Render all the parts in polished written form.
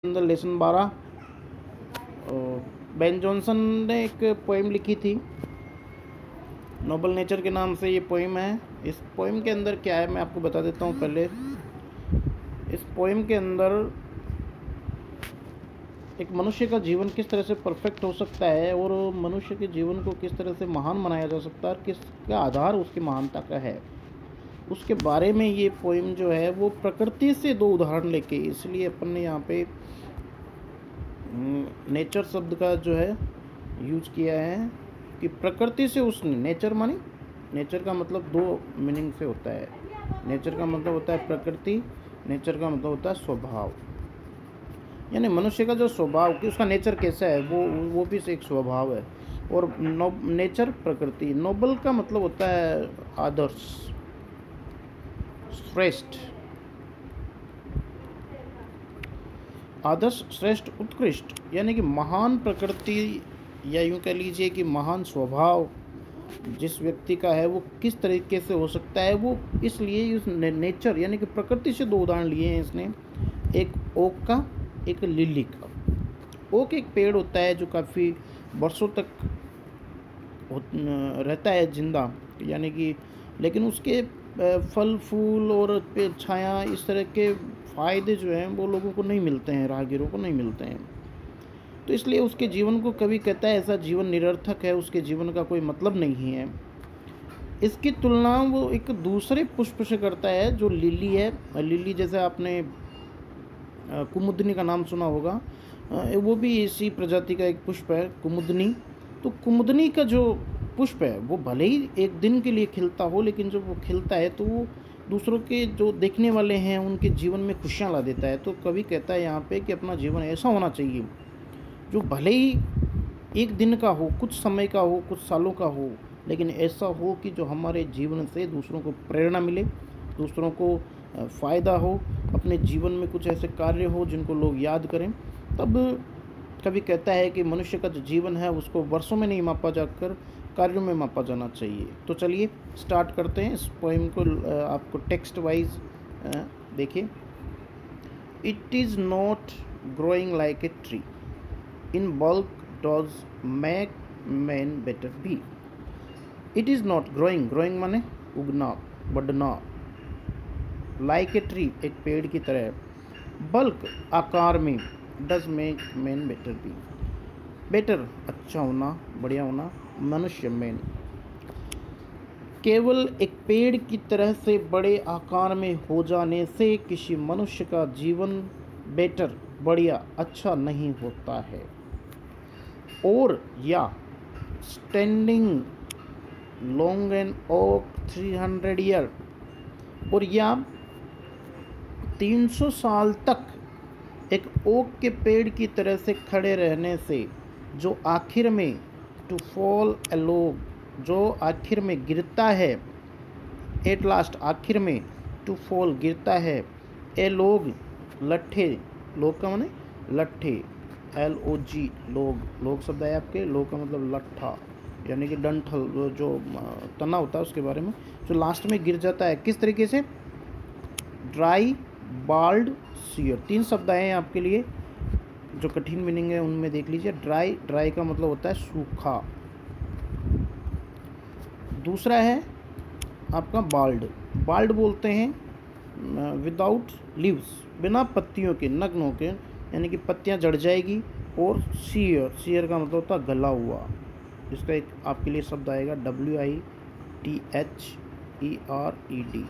अंदर lesson 12 Ben Jonson ने एक पोइम लिखी थी, नोबल नेचर के नाम से ये पोइम है। इस पोइम के अंदर क्या है मैं आपको बता देता हूँ। पहले इस पोइम के अंदर एक मनुष्य का जीवन किस तरह से परफेक्ट हो सकता है और मनुष्य के जीवन को किस तरह से महान बनाया जा सकता है और किसका आधार उसकी महानता का है, उसके बारे में ये पोइम जो है वो प्रकृति से दो उदाहरण लेके, इसलिए अपन ने यहाँ पे नेचर शब्द का जो है यूज किया है कि प्रकृति से उसने, नेचर माने, नेचर का मतलब दो मीनिंग से होता है। नेचर का मतलब होता है प्रकृति, नेचर का मतलब होता है स्वभाव, यानी मनुष्य का जो स्वभाव कि उसका नेचर कैसा है वो भी एक स्वभाव है। और नेचर प्रकृति, नोबल का मतलब होता है आदर्श, श्रेष्ठ, आदर्श, श्रेष्ठ, उत्कृष्ट, यानी कि महान प्रकृति या यूँ कह लीजिए कि महान स्वभाव जिस व्यक्ति का है वो किस तरीके से हो सकता है। वो इसलिए उस नेचर यानी कि प्रकृति से दो उदाहरण लिए हैं इसने, एक ओक का, एक लिली का। ओक एक पेड़ होता है जो काफ़ी वर्षों तक रहता है जिंदा, यानी कि, लेकिन उसके फल फूल और छाया इस तरह के फ़ायदे जो हैं वो लोगों को नहीं मिलते हैं, राहगीरों को नहीं मिलते हैं। तो इसलिए उसके जीवन को कभी कहता है ऐसा जीवन निरर्थक है, उसके जीवन का कोई मतलब नहीं है। इसकी तुलना वो एक दूसरे पुष्प से करता है जो लिली है। लिली जैसे आपने कुमुदनी का नाम सुना होगा, वो भी इसी प्रजाति का एक पुष्प है, कुमुदनी। तो कुमुदनी का जो पुष्प है वो भले ही एक दिन के लिए खिलता हो, लेकिन जब वो खिलता है तो वो दूसरों के जो देखने वाले हैं उनके जीवन में खुशियाँ ला देता है। तो कवि कहता है यहाँ पे कि अपना जीवन ऐसा होना चाहिए जो भले ही एक दिन का हो, कुछ समय का हो, कुछ सालों का हो, लेकिन ऐसा हो कि जो हमारे जीवन से दूसरों को प्रेरणा मिले, दूसरों को फ़ायदा हो, अपने जीवन में कुछ ऐसे कार्य हो जिनको लोग याद करें। तब कभी कहता है कि मनुष्य का जो जीवन है उसको वर्षों में नहीं मापा जाकर कार्यों में मापा जाना चाहिए। तो चलिए स्टार्ट करते हैं इस पोइम को। आपको टेक्स्ट वाइज देखिए। It is not growing like a tree in bulk doth make man better be. It is not growing, growing माने उगना, बढ़ना, लाइक ए ट्री एक पेड़ की तरह, बल्क आकार में, does make man better B, better अच्छा होना, बढ़िया होना, मनुष्य मैन, केवल एक पेड़ की तरह से बड़े आकार में हो जाने से किसी मनुष्य का जीवन बेटर, बढ़िया, अच्छा नहीं होता है। और या standing long an oak 300 year, और या 300 साल तक एक ओक के पेड़ की तरह से खड़े रहने से जो आखिर में टू फॉल अलोग, जो आखिर में गिरता है, एट लास्ट आखिर में, टू फॉल गिरता है, ए लोग लट्ठे, लोग का माने लट्ठे, LOG लोग, लोग शब्द है आपके, लोग का मतलब लट्ठा यानी कि डंठल, जो तना होता है उसके बारे में, जो लास्ट में गिर जाता है। किस तरीके से? ड्राई, बाल्ड, सीयर, 3 शब्द आए हैं आपके लिए जो कठिन मीनिंग है उनमें देख लीजिए। ड्राई, ड्राई का मतलब होता है सूखा। दूसरा है आपका बाल्ड, बाल्ड बोलते हैं विदाउट लीव्स, बिना पत्तियों के, नग्न होके, यानी कि पत्तियां जड़ जाएगी। और सीयर, सीयर का मतलब होता है गला हुआ। इसका एक आपके लिए शब्द आएगा WITHERED,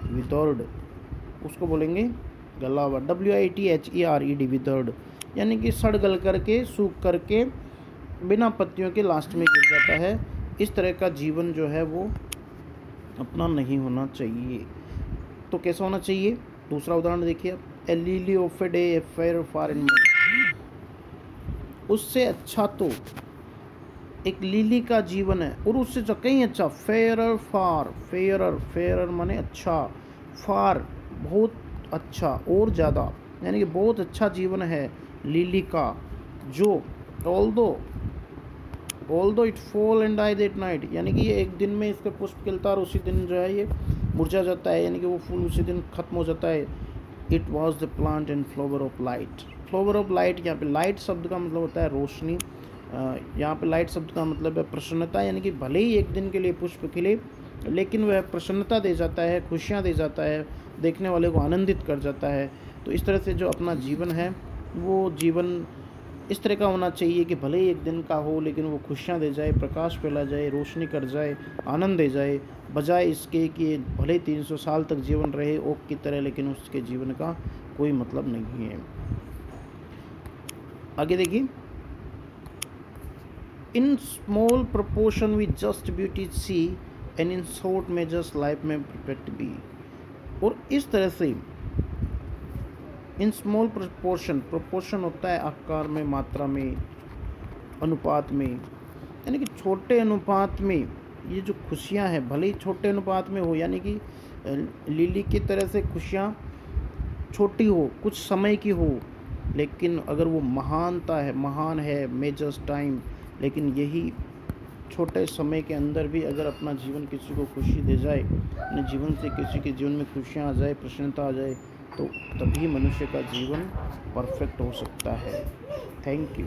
विदर्ड, उसको बोलेंगे गला हुआ, WITHERED, विदर्ड, यानी कि सड़ गल करके, सूख करके, बिना पत्तियों के लास्ट में गिर जाता है। इस तरह का जीवन जो है वो अपना नहीं होना चाहिए। तो कैसा होना चाहिए? दूसरा उदाहरण देखिए आप, a lily of a day a fair far in, उससे अच्छा तो एक लिली का जीवन है, और उससे जो कहीं अच्छा, फेयरर फार, फेयरर, फेयरर माने अच्छा, फार बहुत अच्छा, और ज़्यादा, यानी कि बहुत अच्छा जीवन है लिली का, जो although it fall and die that night, यानी कि ये एक दिन में इसका पुष्प खिलता है और उसी दिन जो है ये मुरझा जाता है, यानी कि वो फूल उसी दिन खत्म हो जाता है। It was the plant and flower of light, flower of light, यहाँ पे लाइट शब्द का मतलब होता है रोशनी। यहाँ पे लाइट शब्द का मतलब है प्रसन्नता, यानी कि भले ही एक दिन के लिए पुष्प खिले लेकिन वह प्रसन्नता दे जाता है, खुशियाँ दे जाता है, देखने वाले को आनंदित कर जाता है। तो इस तरह से जो अपना जीवन है वो जीवन इस तरह का होना चाहिए कि भले ही एक दिन का हो लेकिन वो खुशियाँ दे जाए, प्रकाश फैला जाए, रोशनी कर जाए, आनंद दे जाए, बजाय इसके कि भले ही 300 साल तक जीवन रहे ओक की तरह लेकिन उसके जीवन का कोई मतलब नहीं है। आगे देखिए, in small proportion we just beauty see and in short measures life में परफेक्ट बी। और इस तरह से इन स्मॉल प्रोपोर्शन होता है आकार में, मात्रा में, अनुपात में, यानी कि छोटे अनुपात में ये जो खुशियाँ हैं भले ही छोटे अनुपात में हो, यानी कि लिली की तरह से खुशियाँ छोटी हो, कुछ समय की हो, लेकिन अगर वो महान है मेजर्स टाइम, लेकिन यही छोटे समय के अंदर भी अगर अपना जीवन किसी को खुशी दे जाए, अपने जीवन से किसी के जीवन में खुशियाँ आ जाए, प्रसन्नता आ जाए, तो तभी मनुष्य का जीवन परफेक्ट हो सकता है। Thank you.